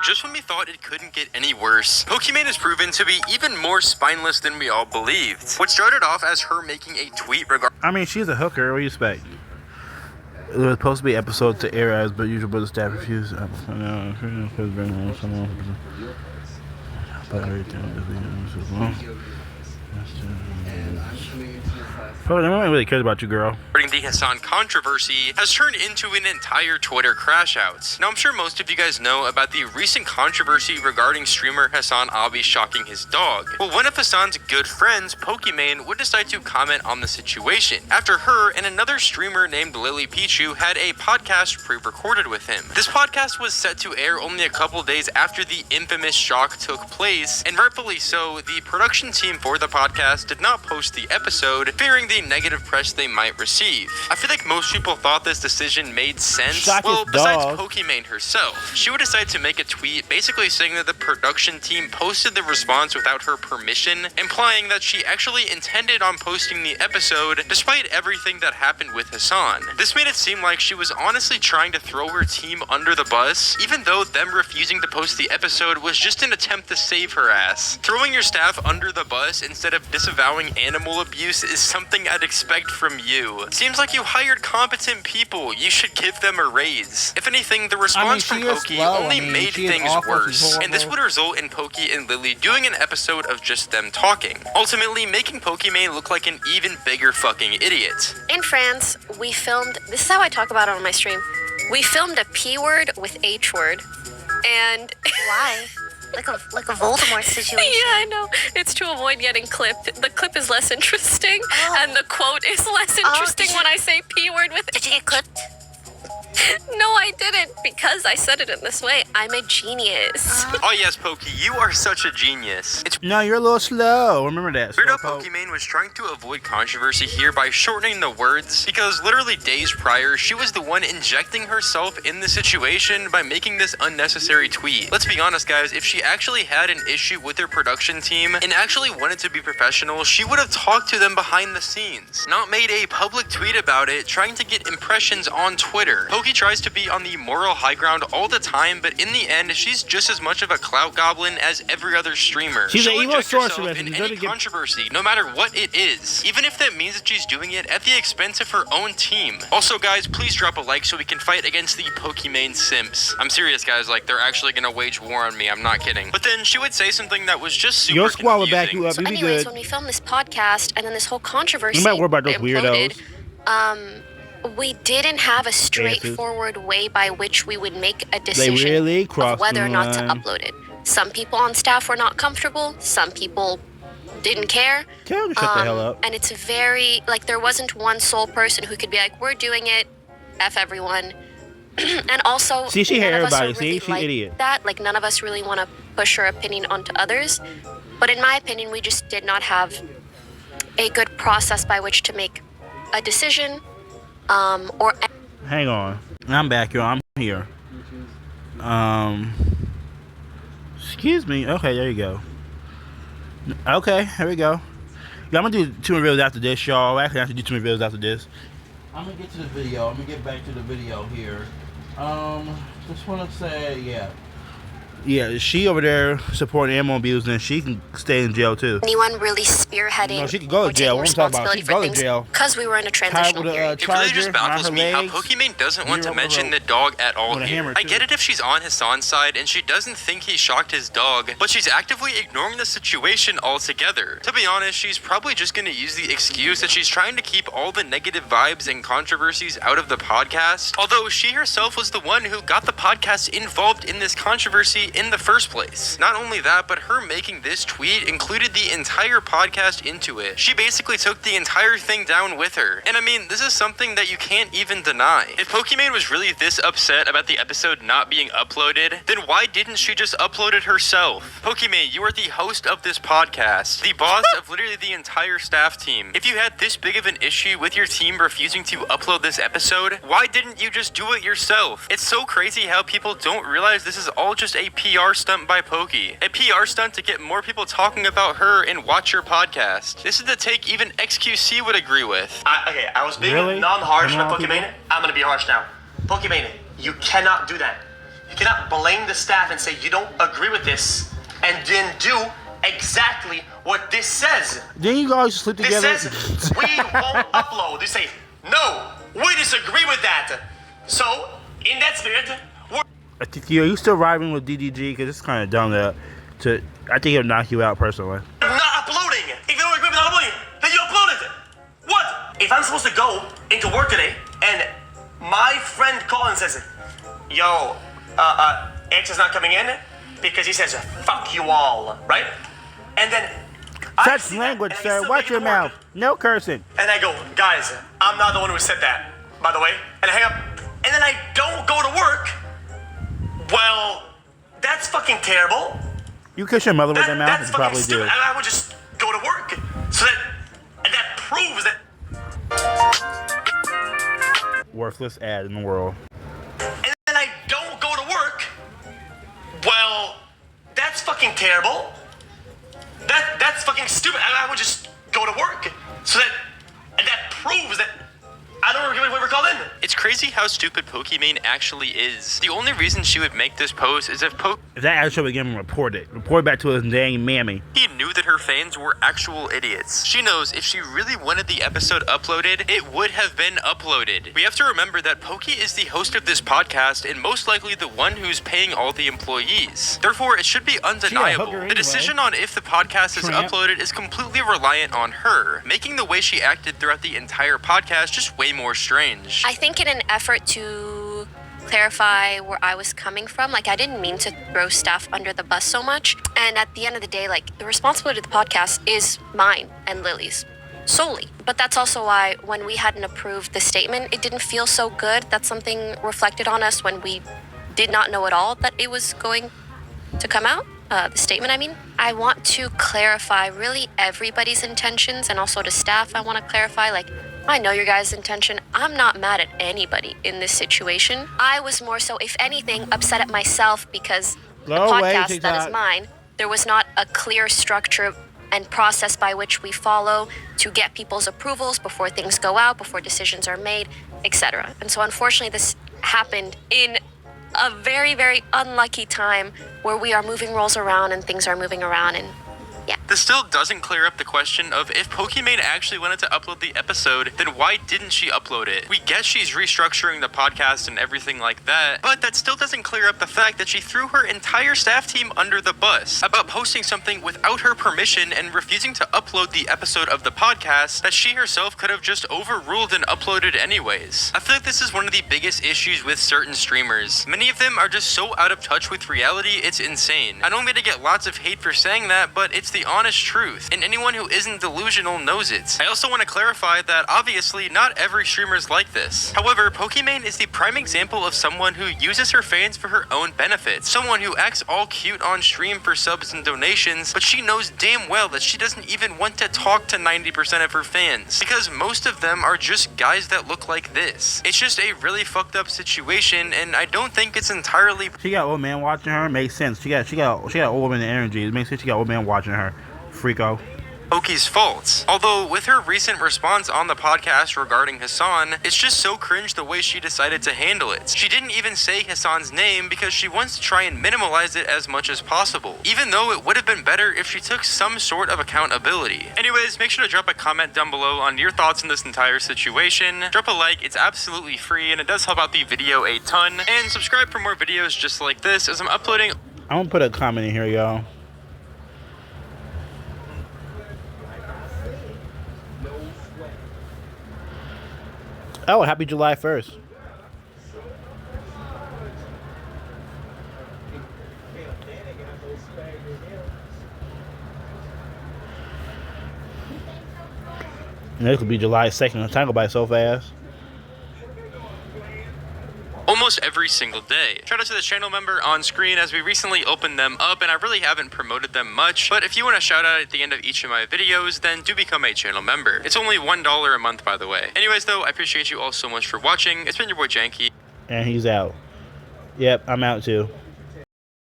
just when we thought it couldn't get any worse, Pokimane has proven to be even more spineless than we all believed. What started off as her making a tweet regarding... I mean, she's a hooker. What do you expect? It was supposed to be episodes to air as, but usually the staff refused. Oh, no one really cares about you, girl. The Hassan controversy has turned into an entire Twitter crash out. Now, I'm sure most of you guys know about the recent controversy regarding streamer Hassan Abi shocking his dog. Well, one of Hassan's good friends, Pokimane, would decide to comment on the situation after her and another streamer named Lily Pichu had a podcast pre-recorded with him. This podcast was set to air only a couple days after the infamous shock took place, and rightfully so, the production team for the podcast did not post the episode, fearing the negative press they might receive. I feel like most people thought this decision made sense. Well, besides Pokimane herself, she would decide to make a tweet basically saying that the production team posted the response without her permission, implying that she actually intended on posting the episode despite everything that happened with Hassan. This made it seem like she was honestly trying to throw her team under the bus, even though them refusing to post the episode was just an attempt to save her ass. Throwing your staff under the bus instead of disavowing animal abuse is something I'd expect from you. Seems like you hired competent people. You should give them a raise. If anything, the response from Poki only made things worse, and this would result in Poki and Lily doing an episode of just them talking, ultimately making Pokimane look like an even bigger fucking idiot. In France, we filmed, this is how I talk about it on my stream, we filmed a P word with H word, and... Why? Like a Voldemort situation. Yeah, I know. It's to avoid getting clipped. The clip is less interesting, and the quote is less interesting when I say P word with... Did you get clipped? No, I didn't, because I said it in this way. I'm a genius. Oh yes, Poki, you are such a genius. No, you're a little slow. Remember that. Weirdo Pokimane was trying to avoid controversy here by shortening the words, because literally days prior, she was the one injecting herself in the situation by making this unnecessary tweet. Let's be honest, guys, if she actually had an issue with her production team and actually wanted to be professional, she would have talked to them behind the scenes, not made a public tweet about it, trying to get impressions on Twitter. Poki tries to be on the moral high ground all the time, but in the end, she's just as much of a clout goblin as every other streamer. She's an evil sorceress in any controversy, no matter what it is, even if that means that she's doing it at the expense of her own team. Also, guys, please drop a like so we can fight against the Pokimane simps. I'm serious, guys, like, they're actually gonna wage war on me, I'm not kidding. But then she would say something that was just super Your squad will confusing. back you up, So you be anyways, good. when we filmed this podcast, and then this whole controversy You might worry about those imploded, weirdos. we didn't have a straightforward way by which we would make a decision really of whether or not to line. upload it. Some people on staff were not comfortable. Some people didn't care. Tell them to shut the hell up. And it's very, like, there wasn't one sole person who could be like, we're doing it, F everyone. And also, See, she none hear of us are everybody. See, really she like idiot. that. Like, none of us really want to push our opinion onto others. But in my opinion, we just did not have a good process by which to make a decision, or... Hang on. I'm back, y'all. I'm here. Excuse me. Okay, there you go. Okay, here we go. Yeah, I'm gonna do 2 reels after this, y'all. Actually, I have to do 2 reels after this. I'm gonna get to the video. I'm gonna get back to the video here. Just wanna say, yeah, she over there supporting animal abuse, and she can stay in jail too. anyone really spearheading No, she can go to jail. What I'm talking about, she can go to jail. because we were in a transitional period. It really just baffles me how Pokimane doesn't want to mention the dog at all here. I get it if she's on Hassan's side and she doesn't think he shocked his dog, but she's actively ignoring the situation altogether. To be honest, she's probably just going to use the excuse that she's trying to keep all the negative vibes and controversies out of the podcast, although she herself was the one who got the podcast involved in this controversy in the first place. Not only that, but her making this tweet included the entire podcast into it. She basically took the entire thing down with her. And I mean, this is something that you can't even deny. If Pokimane was really this upset about the episode not being uploaded, then why didn't she just upload it herself? Pokimane, you are the host of this podcast, the boss of literally the entire staff team. If you had this big of an issue with your team refusing to upload this episode, why didn't you just do it yourself? It's so crazy how people don't realize this is all just a PR stunt by Poki. A PR stunt to get more people talking about her and watch your podcast. This is the take even XQC would agree with. I was being non-harsh with Pokimane. I'm gonna be harsh now. Pokimane, you cannot do that. You cannot blame the staff and say you don't agree with this and then do exactly what this says. Then you guys sleep together. This says we won't upload. They say, no, we disagree with that. So, in that spirit, we're... I think you still riding with DDG because it's kind of dumb to. I think it'll knock you out personally. not uploading. If you don't agree with not uploading, then you upload it. What? If I'm supposed to go into work today and my friend calls and says, yo, X is not coming in because he says, fuck you all, right? And then... Such language, sir. Watch your mouth. No cursing. And I go, guys, I'm not the one who said that, by the way. And I hang up. And then I don't go to work. Well, that's fucking terrible. You kiss your mother with your mouth? That's You probably stupid. do. I would just go to work. So that proves that... Worthless ad in the world. And then I don't go to work. Well, that's fucking terrible. That's fucking stupid. I would just go to work. So that proves that I don't agree with what we're called in. It's crazy how stupid Pokimane actually is. The only reason she would make this post is if If that actually would get him reported. Report back to his dang mammy. He knew that her fans were actual idiots. She knows if she really wanted the episode uploaded, it would have been uploaded. We have to remember that Poki is the host of this podcast and most likely the one who's paying all the employees. Therefore, it should be undeniable. The decision on if the podcast is uploaded is completely reliant on her, making the way she acted throughout the entire podcast just way more strange. I think in an effort to clarify where I was coming from, like I didn't mean to throw staff under the bus so much. And at the end of the day, like the responsibility of the podcast is mine and Lily's solely. But that's also why when we hadn't approved the statement, it didn't feel so good. That's something reflected on us when we did not know at all that it was going to come out. The statement, I mean. I want to clarify really everybody's intentions, and also to staff, I want to clarify, like, I know your guys' intention. I'm not mad at anybody in this situation. I was more so, if anything, upset at myself because the podcast that is mine, there was not a clear structure and process by which we follow to get people's approvals before things go out, before decisions are made, etc. And so unfortunately this happened in a very, very unlucky time where we are moving roles around and things are moving around, and yeah. This still doesn't clear up the question of if Pokimane actually wanted to upload the episode, then why didn't she upload it? We guess she's restructuring the podcast and everything like that, but that still doesn't clear up the fact that she threw her entire staff team under the bus about posting something without her permission and refusing to upload the episode of the podcast that she herself could have just overruled and uploaded anyways. I feel like this is one of the biggest issues with certain streamers. Many of them are just so out of touch with reality, it's insane. I know I'm gonna get lots of hate for saying that, but it's the honest truth, and anyone who isn't delusional knows it. I also want to clarify that obviously not every streamer is like this. However, Pokimane is the prime example of someone who uses her fans for her own benefit. Someone who acts all cute on stream for subs and donations, but she knows damn well that she doesn't even want to talk to 90% of her fans, because most of them are just guys that look like this. It's just a really fucked up situation, and I don't think it's entirely... She got old man watching her. Makes sense. She got old man energy. It makes sense she got old man watching her. Freako. Poki's fault. Although, with her recent response on the podcast regarding Hassan, it's just so cringe the way she decided to handle it. She didn't even say Hassan's name because she wants to try and minimalize it as much as possible, even though it would have been better if she took some sort of accountability. Anyways, make sure to drop a comment down below on your thoughts on this entire situation. Drop a like, it's absolutely free and it does help out the video a ton. And subscribe for more videos just like this as I'm uploading. I'm gonna put a comment in here, y'all. Oh, happy July 1st. And this will be July 2nd. Time go by so fast. Almost every single day. Shout out to the channel member on screen as we recently opened them up and I really haven't promoted them much, but if you want a shout out at the end of each of my videos, then do become a channel member. It's only $1 a month, by the way. Anyways though, I appreciate you all so much for watching. It's been your boy Janky. And he's out. Yep, I'm out too.